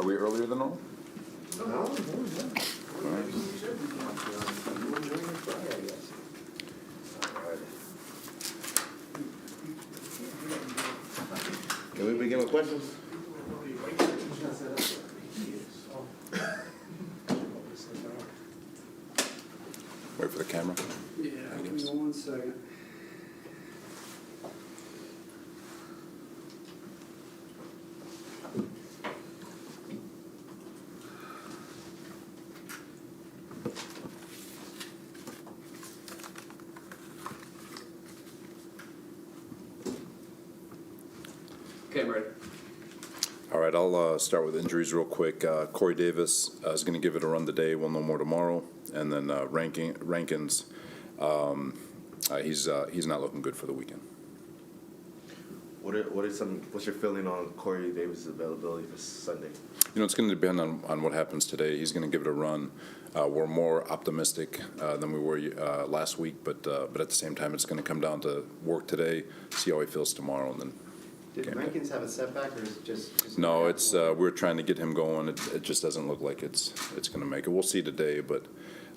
Are we earlier than normal? No. All right. Can we begin with questions? Wait for the camera. Yeah, give me 1 second. Okay, I'm ready. All right, I'll start with injuries real quick. Corey Davis is going to give it a run today. We'll know more tomorrow. And then Rankins, he's not looking good for the weekend. What's your feeling on Corey Davis' availability for Sunday? It's going to depend on what happens today. He's going to give it a run. We're more optimistic than we were last week, but at the same time, it's going to come down to work today, see how he feels tomorrow, and then. Did Rankins have a setback, or is it just No, it's we're trying to get him going. It just doesn't look like it's going to make it. We'll see today, but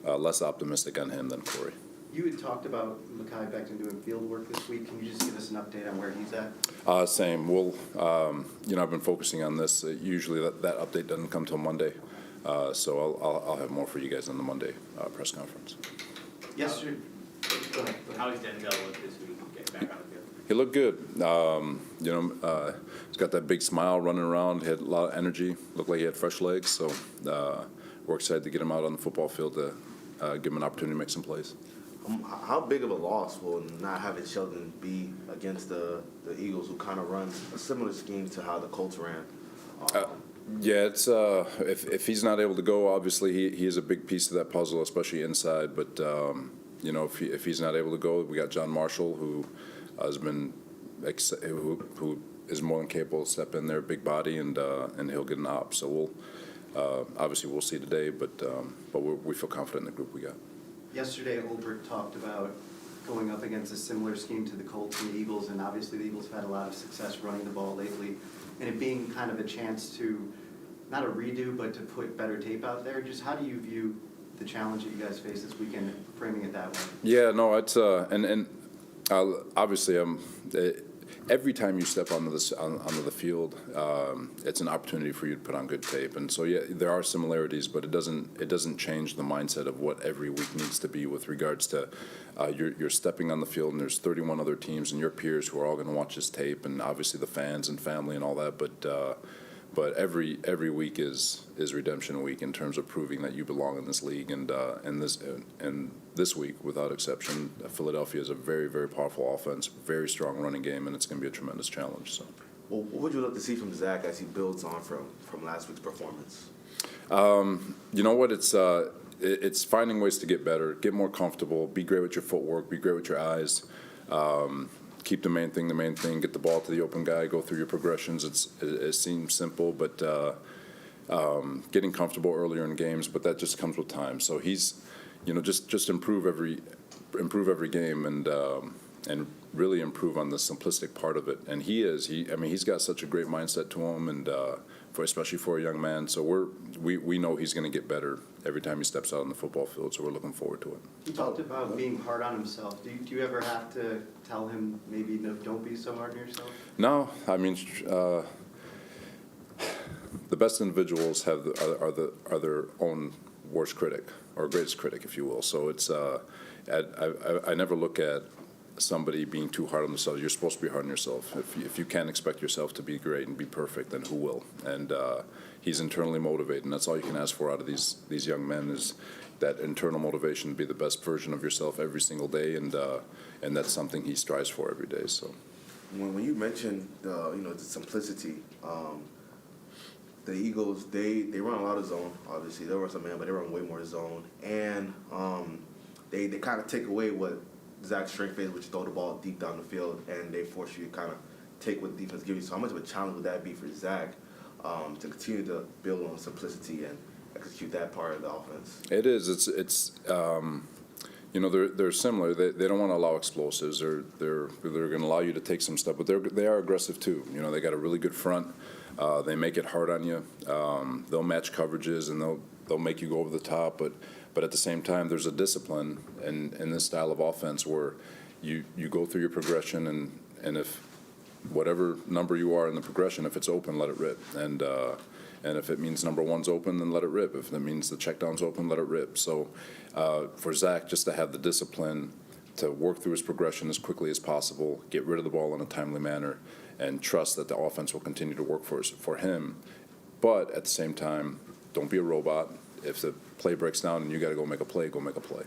less optimistic on him than Corey. You had talked about Mekhi Becton doing field work this week. Can you just give us an update on where he's at? Same. We'll, I've been focusing on this. Usually that update doesn't come till Monday, so I'll have more for you guys on the Monday press conference. Yesterday. Go ahead. How is Denzel look this week? Get back on the field. He looked good. He's got that big smile running around. He had a lot of energy. Looked like he had fresh legs. So we're excited to get him out on the football field to give him an opportunity to make some plays. How big of a loss will not having Sheldon be against the Eagles, who kind of run a similar scheme to how the Colts ran? Yeah, it's if he's not able to go, obviously he is a big piece of that puzzle, especially inside. But if he's not able to go, we got John Marshall, who has been who is more than capable to step in there, big body, and he'll get an op. So we'll see today, but we feel confident in the group we got. Yesterday, Olbrich talked about going up against a similar scheme to the Colts and the Eagles, and obviously the Eagles have had a lot of success running the ball lately, and it being kind of a chance to, not a redo, but to put better tape out there. Just how do you view the challenge that you guys face this weekend, framing it that way? Yeah, no, it's obviously every time you step onto the field, it's an opportunity for you to put on good tape. And so, yeah, there are similarities, but it doesn't change the mindset of what every week needs to be with regards to you're stepping on the field, and there's 31 other teams and your peers who are all going to watch this tape, and obviously the fans and family and all that. But every week is redemption week in terms of proving that you belong in this league, and this week, without exception, Philadelphia is a very, very powerful offense, very strong running game, and it's going to be a tremendous challenge. So, well, what would you love to see from Zach as he builds on from last week's performance? You know what? It's finding ways to get better, get more comfortable, be great with your footwork, be great with your eyes. Keep the main thing, get the ball to the open guy, go through your progressions. It seems simple, but getting comfortable earlier in games, but that just comes with time. So he's, just improve every game and really improve on the simplistic part of it. And he's got such a great mindset to him, and especially for a young man. So we know he's going to get better every time he steps out on the football field. So we're looking forward to it. He talked about being hard on himself. Do you ever have to tell him maybe no, don't be so hard on yourself? No, I mean, the best individuals are their own worst critic or greatest critic, if you will. So it's I never look at somebody being too hard on themselves. You're supposed to be hard on yourself. If you can't expect yourself to be great and be perfect, then who will? And he's internally motivated, and that's all you can ask for out of these young men is that internal motivation to be the best version of yourself every single day, and that's something he strives for every day. So, when you mentioned the simplicity, the Eagles they run a lot of zone. Obviously, they run some man, but they run way more zone, and they kind of take away what Zach's strength is, which is throw the ball deep down the field, and they force you to kind of take what the defense gives you. So how much of a challenge would that be for Zach to continue to build on simplicity and execute that part of the offense? it is. It's they're similar. They don't want to allow explosives. They're going to allow you to take some stuff, but they are aggressive too. They got a really good front. They make it hard on you. They'll match coverages and they'll make you go over the top, but at the same time, there's a discipline in this style of offense where you go through your progression and if whatever number you are in the progression, if it's open, let it rip. And if it means number one's open, then let it rip. If it means the check down's open, let it rip. So for Zach, just to have the discipline to work through his progression as quickly as possible, get rid of the ball in a timely manner, and trust that the offense will continue to work for him. But at the same time, don't be a robot. If the play breaks down and you got to go make a play, go make a play.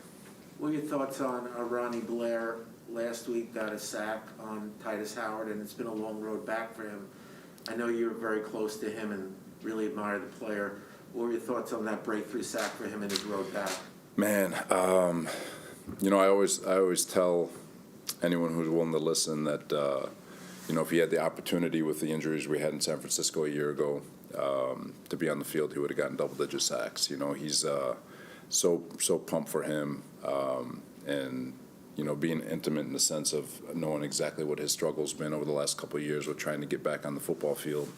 What are your thoughts on Ronnie Blair? Last week got a sack on Titus Howard, and it's been a long road back for him. I know you're very close to him and really admire the player. What were your thoughts on that breakthrough sack for him in his road back? Man, I always tell anyone who's willing to listen that if he had the opportunity with the injuries we had in San Francisco a year ago to be on the field, he would have gotten double-digit sacks. He's so pumped for him, and being intimate in the sense of knowing exactly what his struggle's been over the last couple of years with trying to get back on the football field.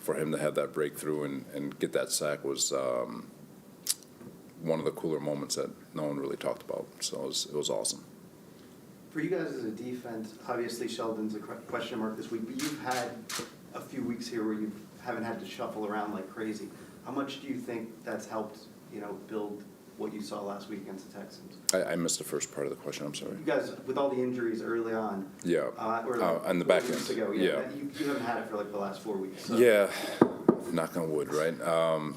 For him to have that breakthrough and get that sack was one of the cooler moments that no one really talked about. So it was awesome. For you guys as a defense, obviously Sheldon's a question mark this week, but you've had a few weeks here where you haven't had to shuffle around like crazy. How much do you think that's helped, build what you saw last week against the Texans? I missed the first part of the question. I'm sorry. You guys, with all the injuries early on, Yeah. On the back end. You haven't had it for like the last 4 weeks. So. Yeah. Knock on wood, right?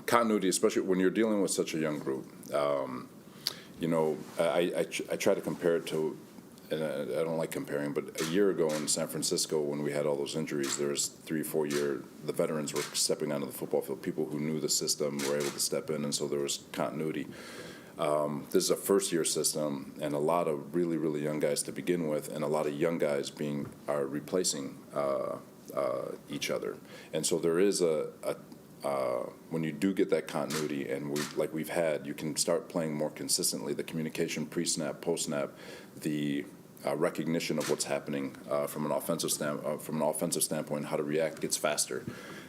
Continuity, especially when you're dealing with such a young group. I try to compare it to, and I don't like comparing, but a year ago in San Francisco when we had all those injuries, there was 3 or 4 year, the veterans were stepping onto the football field. People who knew the system were able to step in, and so there was continuity. This is a first-year system, and a lot of really, really young guys to begin with, and a lot of young guys are replacing each other. And so there is when you do get that continuity, and we've had, you can start playing more consistently. The communication pre-snap, post-snap, the recognition of what's happening from an offensive standpoint, how to react gets faster.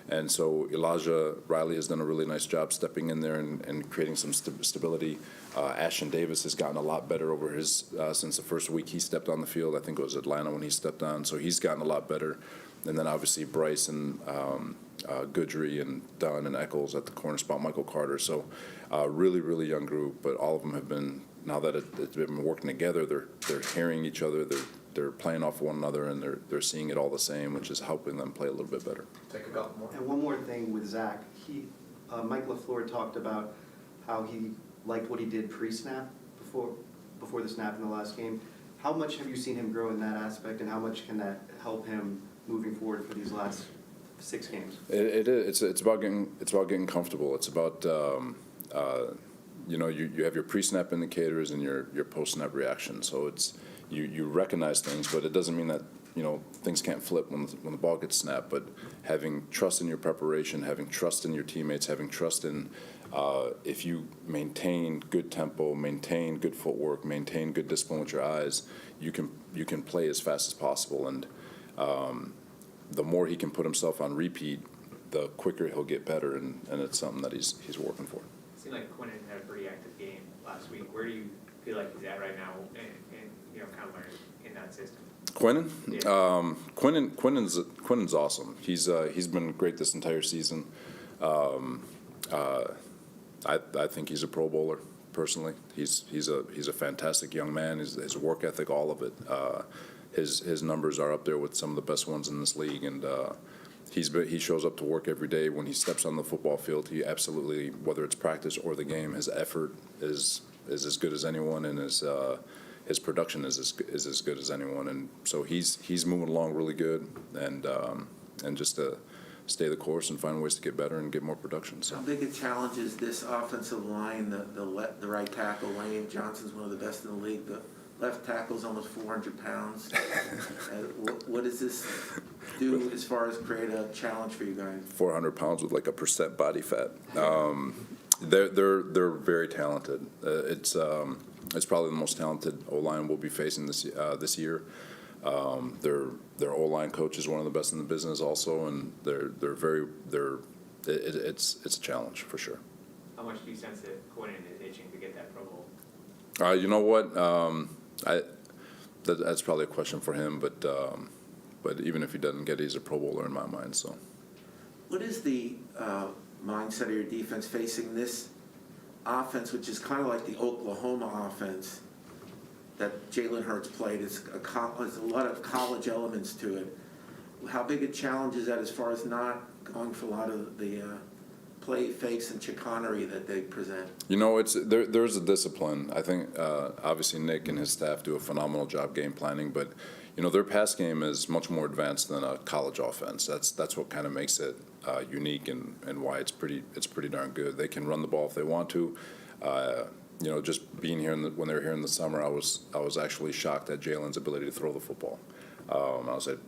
And so Elijah Riley has done a really nice job stepping in there and creating some stability. Ashton Davis has gotten a lot better over his since the first week he stepped on the field. I think it was Atlanta when he stepped on. So he's gotten a lot better. And then obviously Bryce and Goodry and Dunn and Eccles at the corner spot, Michael Carter. So really, really young group, but all of them have been, now that it's been working together, they're hearing each other, they're playing off one another, and they're seeing it all the same, which is helping them play a little bit better. Take a couple more. And one more thing with Zach, Mike LaFleur talked about how he liked what he did pre-snap before the snap in the last game. How much have you seen him grow in that aspect, and how much can that help him moving forward for these last 6 games? It is. It's about getting comfortable. It's about you have your pre-snap indicators and your post-snap reaction. So it's you recognize things, but it doesn't mean that things can't flip when the ball gets snapped. But having trust in your preparation, having trust in your teammates, having trust in if you maintain good tempo, maintain good footwork, maintain good discipline with your eyes, you can play as fast as possible. And the more he can put himself on repeat, the quicker he'll get better, and it's something that he's working for. It seemed like Quinnen had a pretty active game last week. Where do you feel like he's at right now, and kind of learning in that system? Quinnen? Yeah. Quinnen's awesome. He's been great this entire season. I think he's a Pro Bowler personally. He's a fantastic young man. His work ethic, all of it. His numbers are up there with some of the best ones in this league, and he shows up to work every day. When he steps on the football field, he absolutely, whether it's practice or the game, his effort is as good as anyone, and his production is as good as anyone. And so he's moving along really good, and just to stay the course and find ways to get better and get more production. So. How big a challenge is this offensive line? The right tackle, Lane Johnson's one of the best in the league. The left tackle's almost 400 pounds. What does this do as far as create a challenge for you guys? 400 pounds with like a % body fat. They're very talented. It's probably the most talented O-line we'll be facing this year. Their O-line coach is one of the best in the business also, and it's a challenge for sure. How much do you sense that Quinnen is itching to get that Pro Bowl? You know what? That's probably a question for him, but even if he doesn't get it, he's a Pro Bowler in my mind. So, What is the mindset of your defense facing this offense, which is kind of like the Oklahoma offense that Jalen Hurts played? There's a lot of college elements to it. How big a challenge is that as far as not going for a lot of the play fakes and chicanery that they present? you know, there's a discipline. I think obviously Nick and his staff do a phenomenal job game planning, but you know their pass game is much more advanced than a college offense. That's what kind of makes it unique and why it's pretty darn good. They can run the ball if they want to. You know, just being here when they were here in the summer, I was actually shocked at Jalen's ability to throw the football. I was like,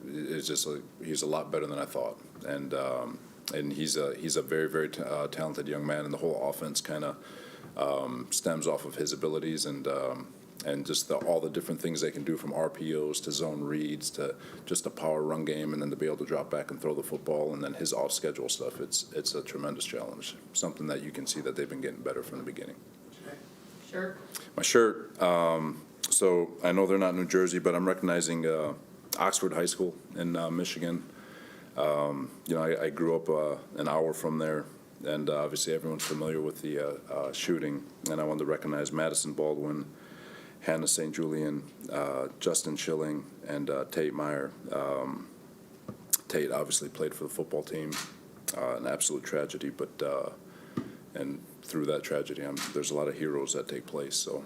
he's a lot better than I thought, and he's a very very talented young man, and the whole offense kind of stems off of his abilities and just all the different things they can do, from RPOs to zone reads to just a power run game, and then to be able to drop back and throw the football, and then his off schedule stuff. It's a tremendous challenge, something that you can see that they've been getting better from the beginning. Sure. My shirt. So I know they're not New Jersey, but I'm recognizing Oxford High School in Michigan. You know, I grew up an hour from there, and obviously everyone's familiar with the shooting. And I wanted to recognize Madison Baldwin, Hannah St. Julian, Justin Schilling, and Tate Meyer. Tate obviously played for the football team. An absolute tragedy, but and through that tragedy, there's a lot of heroes that take place. So,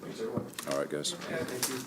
Thanks, everyone. all right, guys. Yeah, thank you.